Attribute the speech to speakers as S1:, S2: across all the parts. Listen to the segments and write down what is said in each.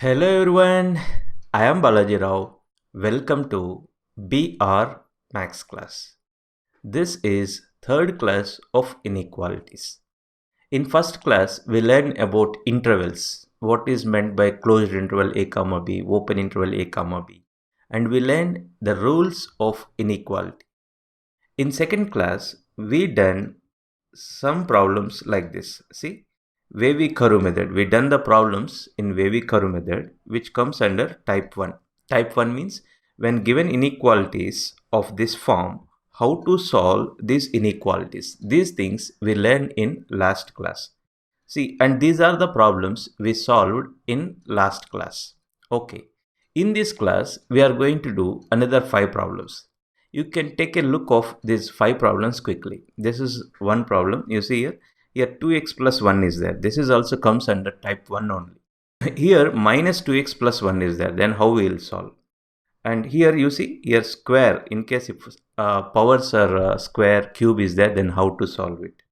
S1: Hello everyone, I am Balaji Rao. Welcome to BR Max class. This is third class of inequalities. In first class, we learned about intervals, what is meant by closed interval a comma b, open interval a comma b, and we learned the rules of inequality. In second class, we done some problems like this. See, Wavy-Curve method. We done the problems in Wavy-Curve method, which comes under type 1. Type 1 means when given inequalities of this form, how to solve these inequalities. These things we learned in last class. See, and these are the problems we solved in last class. Okay. In this class, we are going to do another 5 problems. You can take a look of these 5 problems quickly. This is one problem. You see here 2x plus 1 is there. This is also comes under type 1 only. Here minus 2x plus 1 is there. Then how we will solve? And here you see here square, in case if powers are square, cube is there, then how to solve it?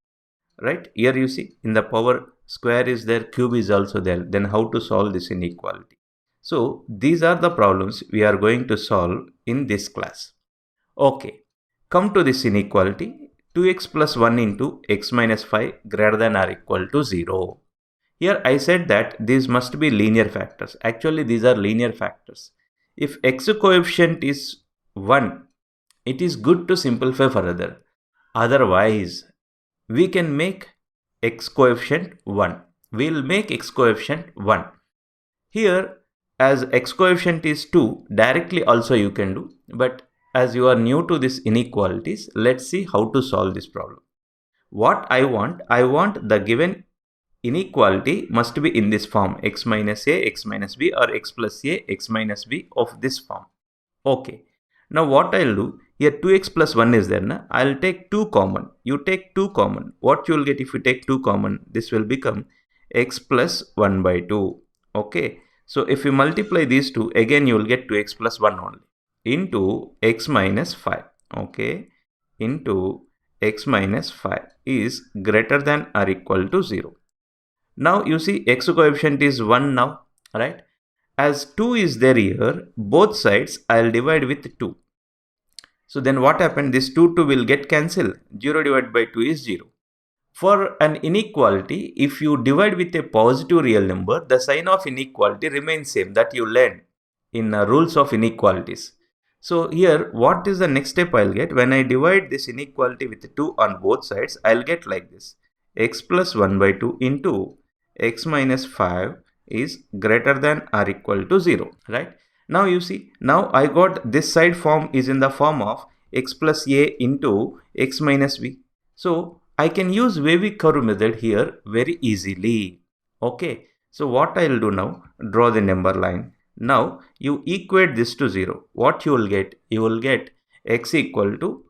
S1: Right? Here you see in the power square is there, cube is also there. Then how to solve this inequality? So these are the problems we are going to solve in this class. Okay, come to this inequality. 2x plus 1 into x minus 5 greater than or equal to 0. Here I said that these must be linear factors. Actually, these are linear factors. If x coefficient is 1, it is good to simplify further. Otherwise, we can make x coefficient 1. We will make x coefficient 1. Here, as x coefficient is 2, directly also you can do. But as you are new to this inequalities, let's see how to solve this problem. What I want the given inequality must be in this form, x minus a, x minus b, or x plus a, x minus b of this form. Okay. Now what I'll do, here 2x plus 1 is there. Na? I'll take 2 common. You take 2 common. What you will get if you take 2 common? This will become x plus 1 by 2. Okay. So if you multiply these two, again you will get 2x plus 1 only. Into x minus 5. Okay. Into x minus 5 is greater than or equal to 0. Now you see x coefficient is 1 now, right? As 2 is there here, both sides I'll divide with 2. So then what happened? This 2 will get cancelled. 0 divided by 2 is 0. For an inequality, if you divide with a positive real number, the sign of inequality remains same that you learned in rules of inequalities. So here, what is the next step I'll get? When I divide this inequality with 2 on both sides, I'll get like this. X plus 1 by 2 into x minus 5 is greater than or equal to 0, right? Now you see, now I got this side form is in the form of x plus a into x minus b. So I can use Wavy-Curve method here very easily. Okay, so what I will do now, draw the number line. Now you equate this to 0. What you will get? You will get x equal to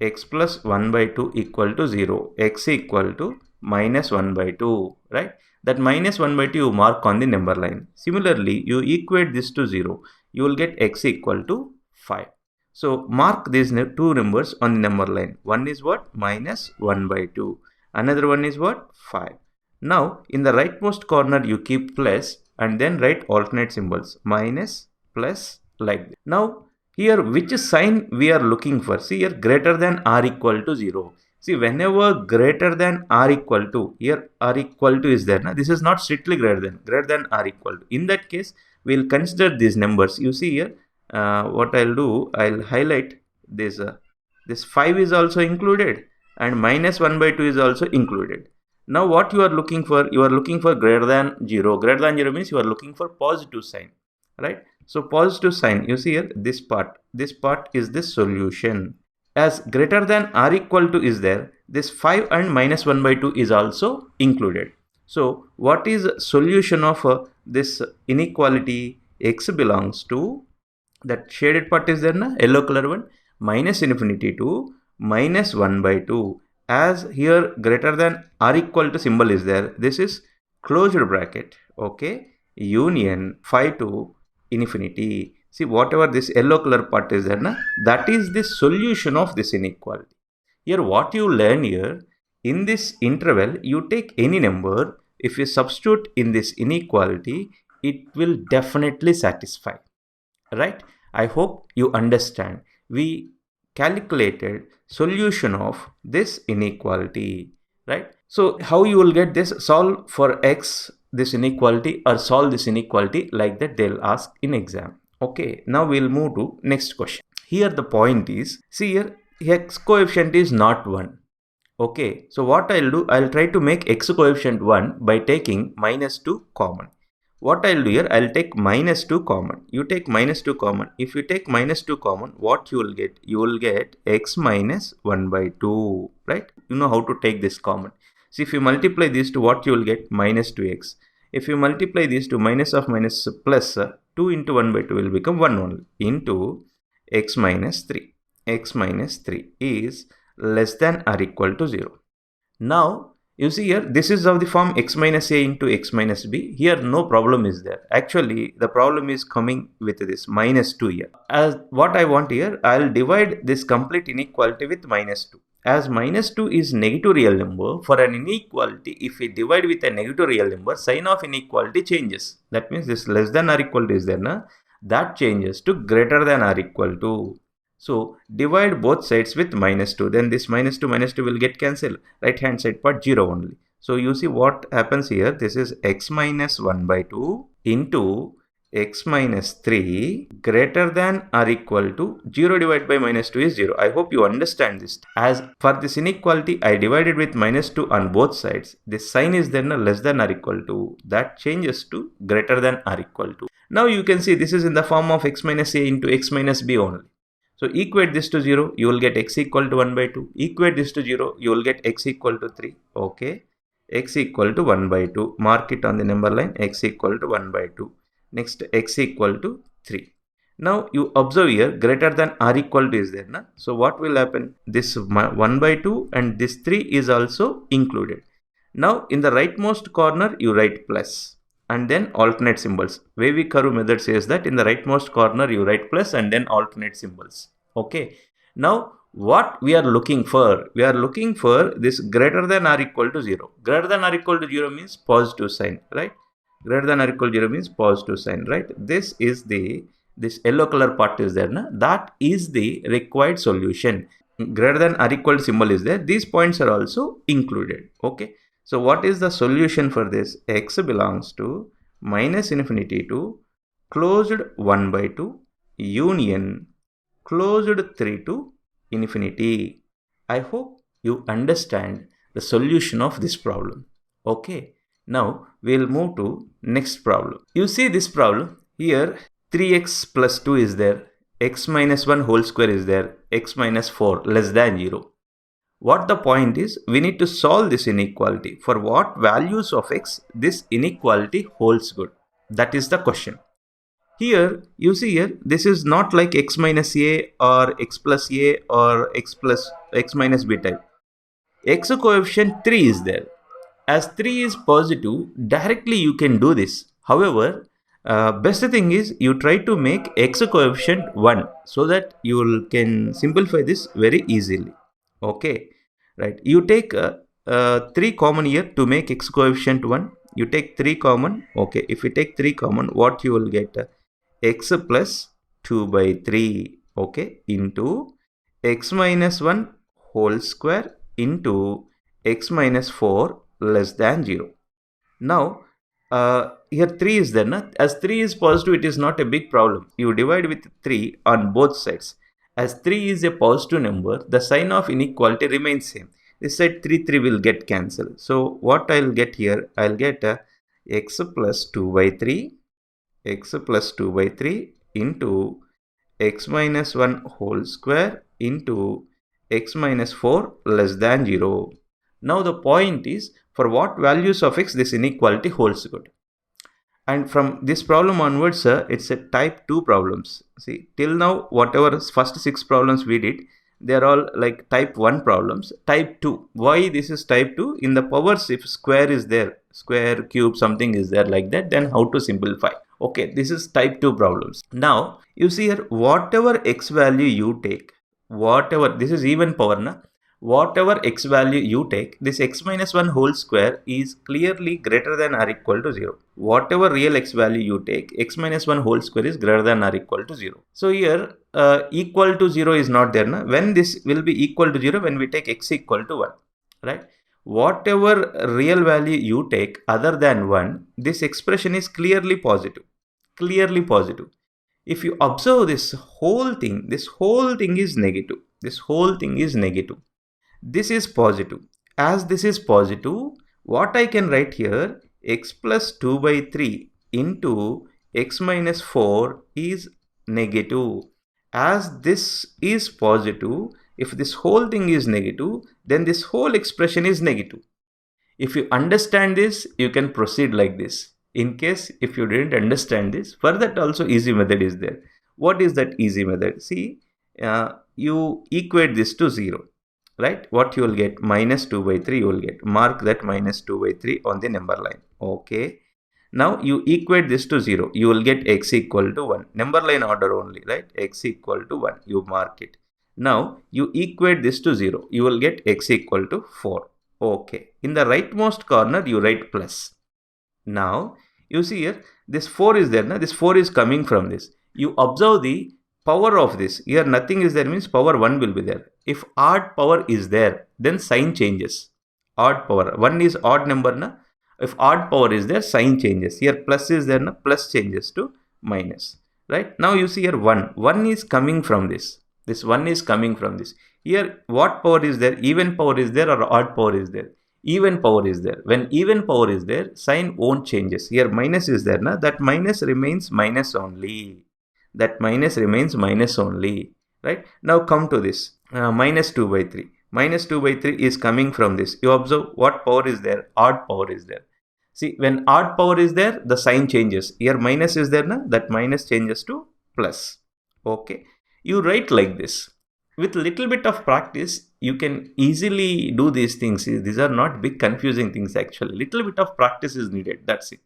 S1: x plus 1 by 2 equal to 0. X equal to minus 1 by 2, right? That minus 1 by 2 you mark on the number line. Similarly, you equate this to 0. You will get x equal to 5. So mark these two numbers on the number line. One is what? Minus 1 by 2. Another one is what? 5. Now in the rightmost corner you keep plus and then write alternate symbols. Minus, plus, like this. Now here which sign we are looking for? See here greater than or equal to 0. See, whenever greater than or equal to, here or equal to is there. Now, this is not strictly greater than or equal to. In that case, we will consider these numbers. You see here, what I'll do, I'll highlight this. This 5 is also included and minus 1 by 2 is also included. Now, what you are looking for? You are looking for greater than 0. Greater than 0 means you are looking for positive sign, right? So, positive sign, you see here, this part is the solution. As greater than or equal to is there, this 5 and minus 1 by 2 is also included. So what is solution of this inequality? X belongs to, that shaded part is there, na? Yellow color one, minus infinity to minus 1 by 2. As here greater than or equal to symbol is there, this is closed bracket, okay, union 5 to infinity. See, whatever this yellow color part is there, na, that is the solution of this inequality. Here what you learn here, in this interval, you take any number. If you substitute in this inequality, it will definitely satisfy, right? I hope you understand. We calculated solution of this inequality, right? So how you will get this? Solve for x this inequality or solve this inequality, like that they'll ask in exam. Okay, now we'll move to next question. Here the point is, see here, x coefficient is not 1. Okay, so what I'll do, I'll try to make x coefficient 1 by taking minus 2 common. What I'll do here, I'll take minus 2 common. You take minus 2 common. If you take minus 2 common, what you will get? You will get x minus 1 by 2, right? You know how to take this common. So if you multiply these two, what you will get? Minus 2x. If you multiply these two, minus of minus plus 2 into 1 by 2 will become 1 only, into x minus 3. X minus 3 is less than or equal to 0. Now you see here, this is of the form x minus a into x minus b. Here no problem is there. Actually the problem is coming with this minus 2 here. As what I want here, I'll divide this complete inequality with minus 2. As minus 2 is negative real number, for an inequality, if we divide with a negative real number, sign of inequality changes. That means this less than or equal to is there, na? That changes to greater than or equal to. So divide both sides with minus 2. Then this minus 2 will get cancelled. Right hand side part 0 only. So you see what happens here. This is x minus 1 by 2 into x minus 3 greater than or equal to 0 divided by minus 2 is 0. I hope you understand this. As for this inequality, I divided with minus 2 on both sides. This sign is then less than or equal to. That changes to greater than or equal to. Now you can see this is in the form of x minus a into x minus b only. So equate this to 0, you will get x equal to 1 by 2. Equate this to 0, you will get x equal to 3. Okay. X equal to 1 by 2. Mark it on the number line. X equal to 1 by 2. Next, x equal to 3. Now you observe here, greater than or equal to is there. Na? So what will happen? This 1 by 2 and this 3 is also included. Now in the rightmost corner, you write plus. And then alternate symbols. Wavy-Karu method says that in the rightmost corner you write plus and then alternate symbols. Okay. Now what we are looking for? We are looking for this greater than or equal to 0. Greater than or equal to 0 means positive sign, right? Greater than or equal to 0 means positive sign, right? This is this yellow color part is there. Na? That is the required solution. Greater than or equal to symbol is there. These points are also included. Okay. So what is the solution for this? X belongs to minus infinity to closed 1 by 2 union closed 3 to infinity. I hope you understand the solution of this problem. Okay. Now we'll move to next problem. You see this problem here, 3x plus 2 is there, x minus 1 whole square is there, x minus 4 less than 0. What the point is, we need to solve this inequality. For what values of x this inequality holds good? That is the question. Here, you see here, this is not like x minus a or x plus a or x minus b type. X coefficient 3 is there. As 3 is positive, directly you can do this. However, best thing is you try to make x coefficient 1 so that you can simplify this very easily. Okay, right. You take 3 common here to make x coefficient 1. You take 3 common. Okay, if you take 3 common, what you will get? X plus 2 by 3. Okay, into x minus 1 whole square into x minus 4 less than 0. Now, here 3 is there. Na? As 3 is positive, it is not a big problem. You divide with 3 on both sides. As 3 is a positive number, the sign of inequality remains same. This side 3 will get cancelled. So what I'll get here, I'll get x plus 2 by 3, x plus 2 by 3 into x minus 1 whole square into x minus 4 less than 0. Now the point is, for what values of x this inequality holds good? And from this problem onwards, it's a type 2 problems. See, till now, whatever first 6 problems we did, they are all like type 1 problems. Type 2. Why this is type 2? In the powers, if square is there, square, cube, something is there like that, then how to simplify? Okay, this is type 2 problems. Now, you see here, whatever x value you take, whatever, this is even power, na? whatever x value you take, this x minus 1 whole square is clearly greater than or equal to 0. Whatever real x value you take, x minus 1 whole square is greater than or equal to 0. So here equal to 0 is not there. Na? When this will be equal to 0? When we take x equal to 1. Right? Whatever real value you take other than 1, this expression is clearly positive. Clearly positive. If you observe this whole thing is negative. This whole thing is negative. This is positive. As this is positive, what I can write here, x plus 2 by 3 into x minus 4 is negative. As this is positive, if this whole thing is negative, then this whole expression is negative. If you understand this, you can proceed like this. In case if you didn't understand this, for that also easy method is there. What is that easy method? See, you equate this to 0. Right? What you will get? Minus 2 by 3 you will get. Mark that minus 2 by 3 on the number line. Okay. Now you equate this to 0. You will get x equal to 1. Number line order only, right? X equal to 1. You mark it. Now you equate this to 0. You will get x equal to 4. Okay. In the rightmost corner you write plus. Now you see here this 4 is there. Now this 4 is coming from this. You observe the power of this. Here nothing is there means power 1 will be there. If odd power is there, then sign changes. Odd power. 1 is odd number. Na? If odd power is there, sign changes. Here plus is there. Na? Plus changes to minus. Right? Now you see here 1. 1 is coming from this. This 1 is coming from this. Here what power is there? Even power is there or odd power is there? Even power is there. When even power is there, sign won't changes. Here minus is there. Na? That minus remains minus only. That minus remains minus only. Right? Now come to this. Minus 2 by 3. Minus 2 by 3 is coming from this. You observe what power is there? Odd power is there. See, when odd power is there, the sign changes. Here minus is there. Na? That minus changes to plus. Okay. You write like this. With little bit of practice, you can easily do these things. These are not big confusing things actually. Little bit of practice is needed. That's it.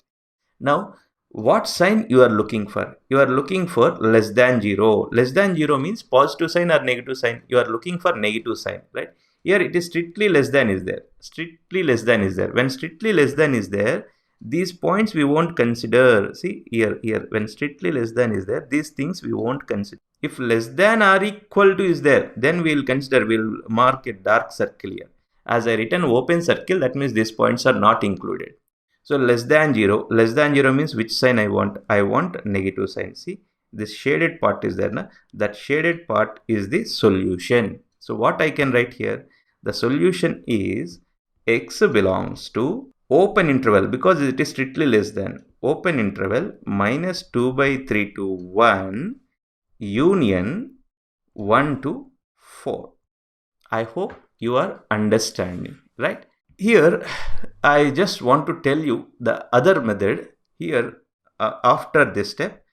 S1: Now, what sign you are looking for? You are looking for less than 0. Less than 0 means positive sign or negative sign. You are looking for negative sign, right? Here it is strictly less than is there. Strictly less than is there. When strictly less than is there, these points we won't consider. See here, when strictly less than is there, these things we won't consider. If less than or equal to is there, then we'll consider, we'll mark a dark circle here. As I written open circle, that means these points are not included. So less than 0 means which sign I want? I want negative sign. See, this shaded part is there. Na? That shaded part is the solution. So what I can write here? The solution is x belongs to open interval because it is strictly less than. Open interval minus 2 by 3 to 1 union 1 to 4. I hope you are understanding, right? Here, I just want to tell you the other method here after this step.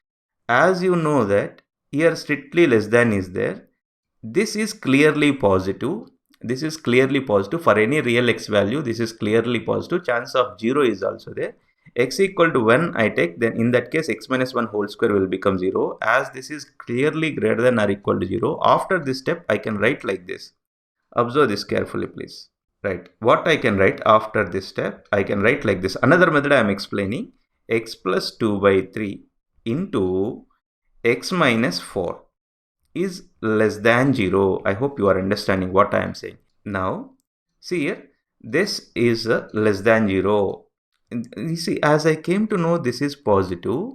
S1: As you know that here strictly less than is there. This is clearly positive. This is clearly positive for any real x value. This is clearly positive. Chance of 0 is also there. X equal to 1 I take, then in that case x minus 1 whole square will become 0. As this is clearly greater than or equal to 0, after this step I can write like this. Observe this carefully please. Right. What I can write after this step, I can write like this. Another method I am explaining. X plus 2 by 3 into x minus 4 is less than 0. I hope you are understanding what I am saying. Now, see here, this is less than 0. You see, as I came to know this is positive,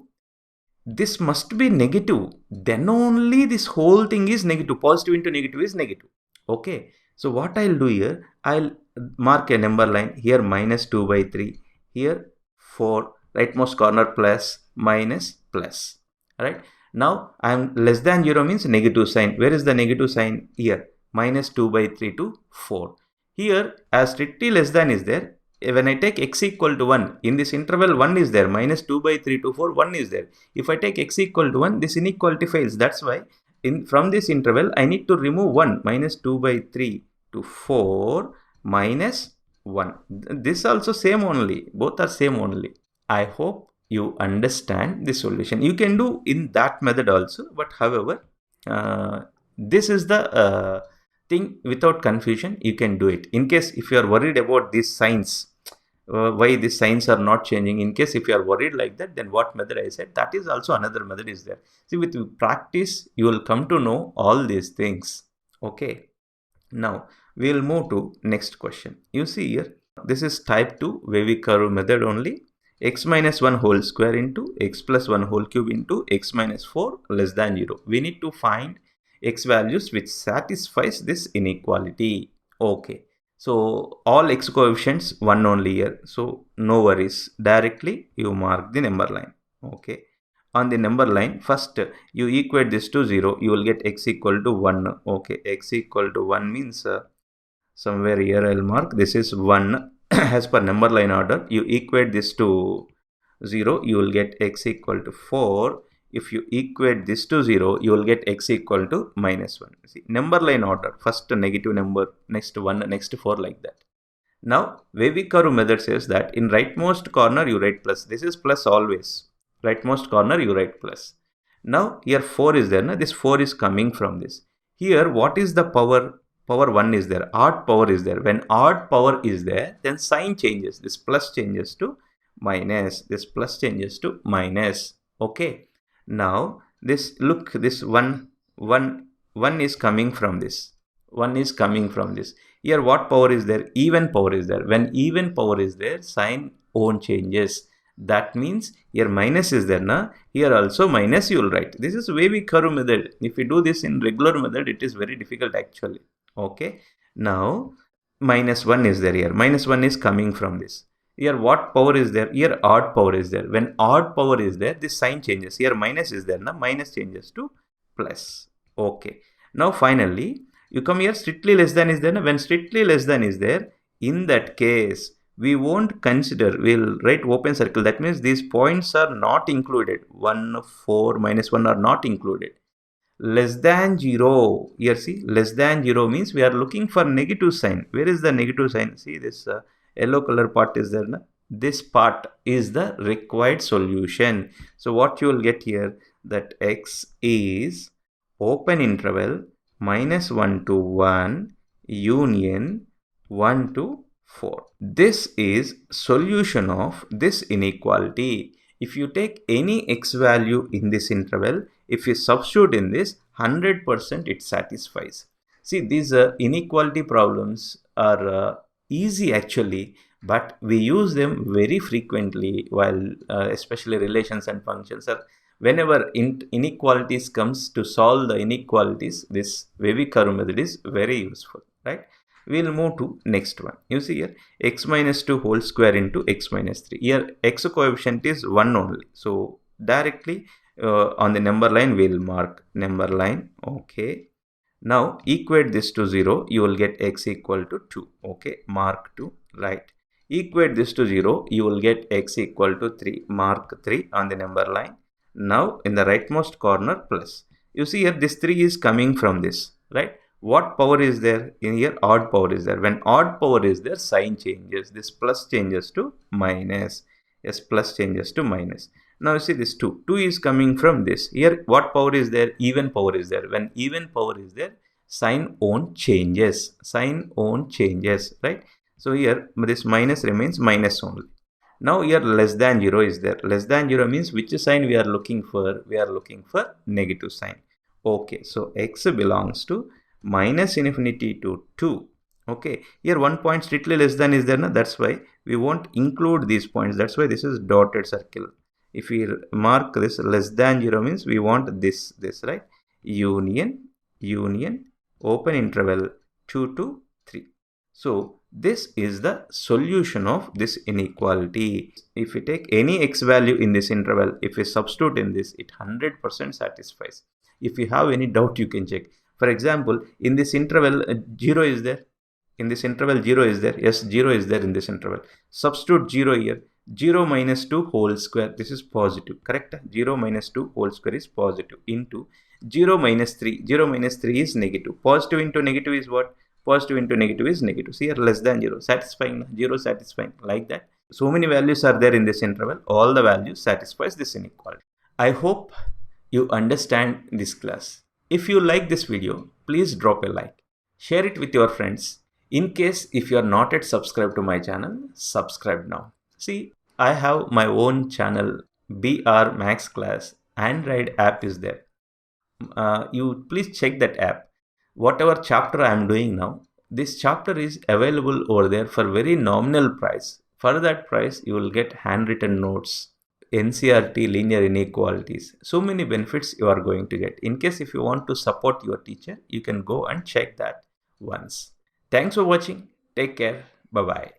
S1: this must be negative. Then only this whole thing is negative. Positive into negative is negative. Okay. So what I'll do here, I'll mark a number line here minus 2 by 3, here 4, rightmost corner plus, minus, plus. Right. Now I'm less than 0 means negative sign. Where is the negative sign? Here minus 2 by 3 to 4. Here as strictly less than is there. When I take x equal to 1, in this interval 1 is there, minus 2 by 3 to 4, 1 is there. If I take x equal to 1, this inequality fails. That's why from this interval I need to remove 1, minus 2 by 3 to 4 minus 1. This also same only. Both are same only. I hope you understand the solution. You can do in that method also, but however, this is the think without confusion, you can do it. In case if you are worried about these signs, why these signs are not changing, in case if you are worried like that, then what method I said, that is also another method is there. See, with practice, you will come to know all these things. Okay. Now, we will move to next question. You see here, this is type 2 wavy curve method only. X minus 1 whole square into x plus 1 whole cube into x minus 4 less than 0. We need to find x values which satisfies this inequality. Okay. So, all x coefficients 1 only here. So, no worries. Directly you mark the number line. Okay. On the number line, first you equate this to 0, you will get x equal to 1. Okay, x equal to 1 means somewhere here I'll mark this is 1. As per number line order, you equate this to 0, you will get x equal to 4. If you equate this to 0, you will get x equal to minus 1. See, number line order, first negative number, next 1, next 4, like that. Now, wavy curve method says that in rightmost corner you write plus. This is plus always. Rightmost corner you write plus. Now here 4 is there. Now this 4 is coming from this. Here what is the power? Power 1 is there. Odd power is there. When odd power is there, then sign changes. This plus changes to minus. This plus changes to minus. Okay. Now this, look, this 1 is coming from this. 1 is coming from this. Here what power is there? Even power is there. When even power is there, sign own changes. That means here minus is there, na? Here also minus you will write. This is wavy curve method. If you do this in regular method, it is very difficult actually. Okay. Now minus 1 is there here. Minus 1 is coming from this. Here what power is there? Here odd power is there. When odd power is there, this sign changes. Here minus is there, na? Minus changes to plus. Okay. Now finally, you come here, strictly less than is there, na? When strictly less than is there, in that case, we won't consider, we'll write open circle. That means these points are not included. 1, 4, minus 1 are not included. Less than 0. Here see, less than 0 means we are looking for negative sign. Where is the negative sign? See, this yellow color part is there. Na? This part is the required solution. So what you will get here, that x is open interval minus 1 to 1 union 1 to 4. This is solution of this inequality. If you take any x value in this interval, if you substitute in this, 100% it satisfies. See, these inequality problems are easy actually, but we use them very frequently while especially relations and functions. Whenever inequalities comes to solve the inequalities, this wavy curve method is very useful, right? We'll move to next one. You see here, x minus 2 whole square into x minus 3. Here x coefficient is 1 only. So directly on the number line, we'll mark number line. Okay. Now equate this to 0. You will get x equal to 2. Okay. Mark 2. Right. Equate this to 0. You will get x equal to 3. Mark 3 on the number line. Now in the rightmost corner plus. You see here, this 3 is coming from this. Right. What power is there? In here odd power is there. When odd power is there, sign changes. This plus changes to minus. Yes, plus changes to minus. Now you see this 2. 2 is coming from this. Here what power is there? Even power is there. When even power is there, sign own changes. Sign own changes, right? So here this minus remains minus only. Now here less than 0 is there. Less than 0 means which sign we are looking for? We are looking for negative sign. Okay, so x belongs to minus infinity to 2. Okay, here 1 point strictly less than is there, na? That's why we won't include these points. That's why this is dotted circle. If we mark this less than 0 means we want this, right? Union, open interval 2 to 3. So this is the solution of this inequality. If we take any x value in this interval, if we substitute in this, it 100% satisfies. If you have any doubt, you can check. For example, in this interval, 0 is there. In this interval, 0 is there. Yes, 0 is there in this interval. Substitute 0 here. 0 minus 2 whole square. This is positive. Correct? 0 minus 2 whole square is positive. Into 0 minus 3. 0 minus 3 is negative. Positive into negative is what? Positive into negative is negative. See here, less than 0. Satisfying. 0 satisfying. Like that. So many values are there in this interval. All the values satisfies this inequality. I hope you understand this class. If you like this video, please drop a like, Share it with your friends. In case if you are not yet subscribed to my channel, subscribe now. See, I have my own channel, BR Max Class. Android app is there. You please check that app. Whatever chapter I am doing now, this chapter is available over there for very nominal price. For that price, you will get handwritten notes, NCRT, linear inequalities. So many benefits you are going to get. In case if you want to support your teacher, you can go and check that once. Thanks for watching. Take care. Bye bye.